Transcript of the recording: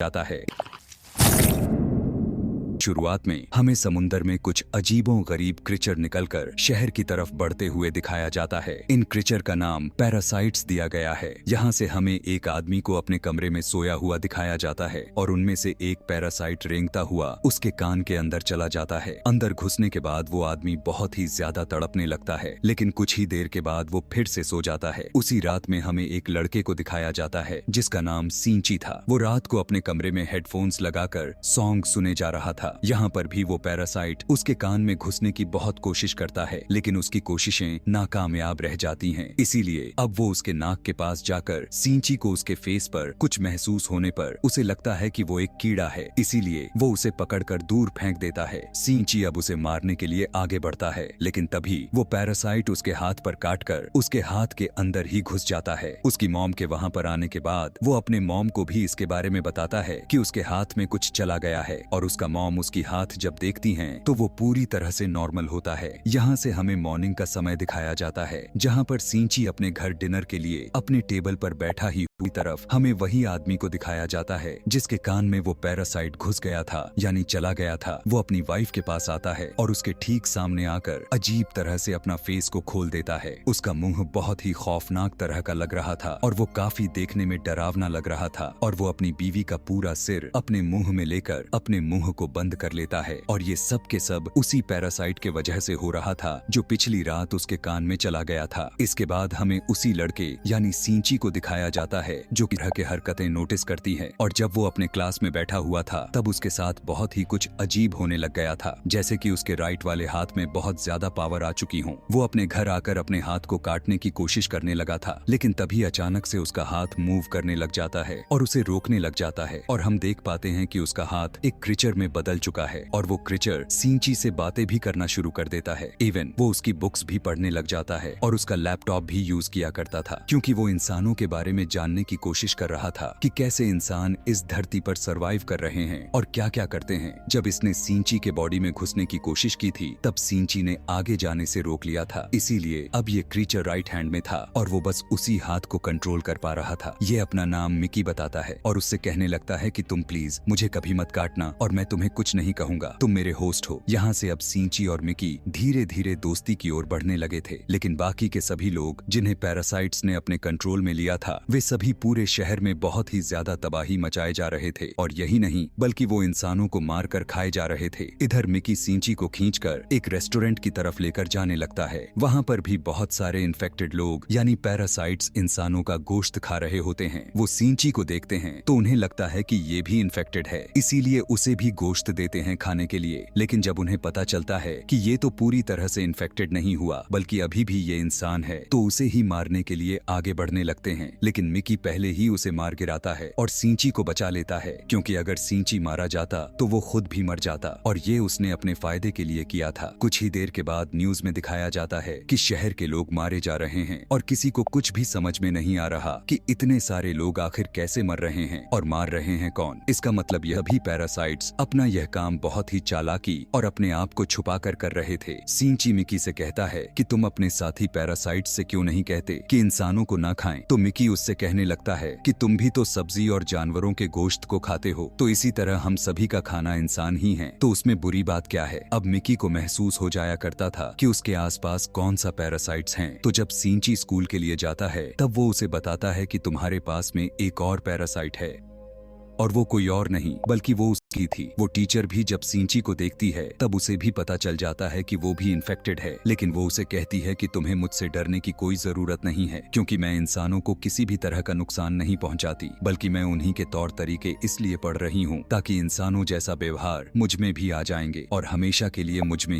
जाता है। शुरुआत में हमें समुंदर में कुछ अजीबों गरीब क्रिचर निकलकर शहर की तरफ बढ़ते हुए दिखाया जाता है। इन क्रिचर का नाम पैरासाइट्स दिया गया है। यहाँ से हमें एक आदमी को अपने कमरे में सोया हुआ दिखाया जाता है और उनमें से एक पैरासाइट रेंगता हुआ उसके कान के अंदर चला जाता है। अंदर घुसने के बाद वो आदमी बहुत ही ज्यादा तड़पने लगता है, लेकिन कुछ ही देर के बाद वो फिर से सो जाता है। उसी रात में हमें एक लड़के को दिखाया जाता है जिसका नाम सींची था। वो रात को अपने कमरे में हेडफोन्स लगाकर सॉन्ग सुने जा रहा था। यहाँ पर भी वो पैरासाइट उसके कान में घुसने की बहुत कोशिश करता है, लेकिन उसकी कोशिशें नाकामयाब रह जाती हैं। इसीलिए अब वो उसके नाक के पास जाकर सींची को उसके फेस पर कुछ महसूस होने पर उसे लगता है कि वो एक कीड़ा है, इसीलिए वो उसे पकड़कर दूर फेंक देता है। सींची अब उसे मारने के लिए आगे बढ़ता है, लेकिन तभी वो पैरासाइट उसके हाथ पर काटकर उसके हाथ के अंदर ही घुस जाता है। उसकी मॉम के वहाँ पर आने के बाद वो अपने मॉम को भी इसके बारे में बताता है कि उसके हाथ में कुछ चला गया है, और उसका मॉम उसकी हाथ जब देखती हैं तो वो पूरी तरह से नॉर्मल होता है। यहाँ से हमें मॉर्निंग का समय दिखाया जाता है, जहाँ पर सींची अपने घर डिनर के लिए अपने टेबल पर बैठा ही हुई तरफ हमें वही आदमी को दिखाया जाता है जिसके कान में वो पैरासाइट घुस गया था, यानी चला गया था। वो अपनी वाइफ के पास आता है और उसके ठीक सामने आकर अजीब तरह से अपना फेस को खोल देता है। उसका मुंह बहुत ही खौफनाक तरह का लग रहा था और वो काफी देखने में डरावना लग रहा था, और वो अपनी बीवी का पूरा सिर अपने मुंह में लेकर अपने मुंह को बंद कर लेता है। और ये सब के सब उसी पैरासाइट के वजह से हो रहा था जो पिछली रात उसके कान में चला गया था। इसके बाद हमें उसी लड़के यानी सींची को दिखाया जाता है जो कि तरह के हरकतें नोटिस करती है, और जब वो अपने क्लास में बैठा हुआ था तब उसके साथ बहुत ही कुछ अजीब होने लग गया था, जैसे कि उसके राइट वाले हाथ में बहुत ज्यादा पावर आ चुकी हो। वो अपने घर आकर अपने हाथ को काटने की कोशिश करने लगा था, लेकिन तभी अचानक से उसका हाथ मूव करने लग जाता है और उसे रोकने लग जाता है, और हम देख पाते हैं कि उसका हाथ एक क्रिचर में बदल चुका है और वो क्रिचर सींची से बातें भी करना शुरू कर देता है। इवन वो उसकी बुक्स भी पढ़ने लग जाता है और उसका लैपटॉप भी यूज किया करता था, क्योंकि वो इंसानों के बारे में जानने की कोशिश कर रहा था कि कैसे इंसान इस धरती पर सरवाइव कर रहे हैं और क्या क्या करते हैं। जब इसने सींची के बॉडी में घुसने की कोशिश की थी तब सींची ने आगे जाने से रोक लिया था, इसीलिए अब ये क्रीचर राइट हैंड में था और वो बस उसी हाथ को कंट्रोल कर पा रहा था। ये अपना नाम मिकी बताता है और उससे कहने लगता है कि तुम प्लीज मुझे कभी मत काटना और मैं तुम्हें कुछ नहीं कहूंगा, तुम मेरे होस्ट हो। यहाँ से अब सींची और मिकी धीरे धीरे दोस्ती की ओर बढ़ने लगे थे, लेकिन बाकी के सभी लोग जिन्हें पैरासाइट्स ने अपने कंट्रोल में लिया था वे सभी पूरे शहर में बहुत ही ज्यादा तबाही मचाए जा रहे थे, और यही नहीं बल्कि वो इंसानों को मारकर खाए जा रहे थे। इधर मिकी सींची को खींचकर एक रेस्टोरेंट की तरफ लेकर जाने लगता है। वहाँ पर भी बहुत सारे इन्फेक्टेड लोग यानी पैरासाइट्स इंसानों का गोश्त खा रहे होते हैं। वो सींची को देखते हैं तो उन्हें लगता है कि ये भी इन्फेक्टेड है, इसीलिए उसे भी गोश्त देते हैं खाने के लिए। लेकिन जब उन्हें पता चलता है कि ये तो पूरी तरह से इन्फेक्टेड नहीं हुआ बल्कि अभी भी ये इंसान है, तो उसे ही मारने के लिए आगे बढ़ने लगते हैं। लेकिन मिकी पहले ही उसे मार गिराता है और सींची को बचा लेता है, क्योंकि अगर सींची मारा जाता तो वो खुद भी मर जाता, और ये उसने अपने फायदे के लिए किया था। कुछ ही देर के बाद न्यूज में दिखाया जाता है कि शहर के लोग मारे जा रहे हैं और किसी को कुछ भी समझ में नहीं आ रहा कि इतने सारे लोग आखिर कैसे मर रहे हैं और मार रहे हैं कौन। इसका मतलब यह भी पैरासाइट्स अपना यह काम बहुत ही चालाकी और अपने आप को छुपा कर रहे थे। सींची मिकी से कहता है कि तुम अपने साथी पैरासाइट्स से क्यों नहीं कहते कि इंसानों को ना खाएं, तो मिकी उससे कहने लगता है कि तुम भी तो सब्जी और जानवरों के गोश्त को खाते हो, तो इसी तरह हम सभी का खाना इंसान ही है, तो उसमें बुरी बात क्या है। अब मिकी को महसूस हो जाया करता था कि उसके आसपास कौन सा पैरासाइट्स हैं, तो जब सींची स्कूल के लिए जाता है तब वो उसे बताता है कि तुम्हारे पास में एक और पैरासाइट है, और वो कोई और नहीं बल्कि वो उसकी थी। वो टीचर भी जब सींची को देखती है तब उसे भी पता चल जाता है कि वो भी इन्फेक्टेड है, लेकिन वो उसे कहती है कि तुम्हें मुझसे डरने की कोई जरूरत नहीं है, क्योंकि मैं इंसानों को किसी भी तरह का नुकसान नहीं पहुंचाती, बल्कि मैं उन्हीं के तौर तरीके इसलिए पढ़ रही हूँ ताकि इंसानों जैसा व्यवहार मुझ में भी आ जाएंगे और हमेशा के लिए मुझ में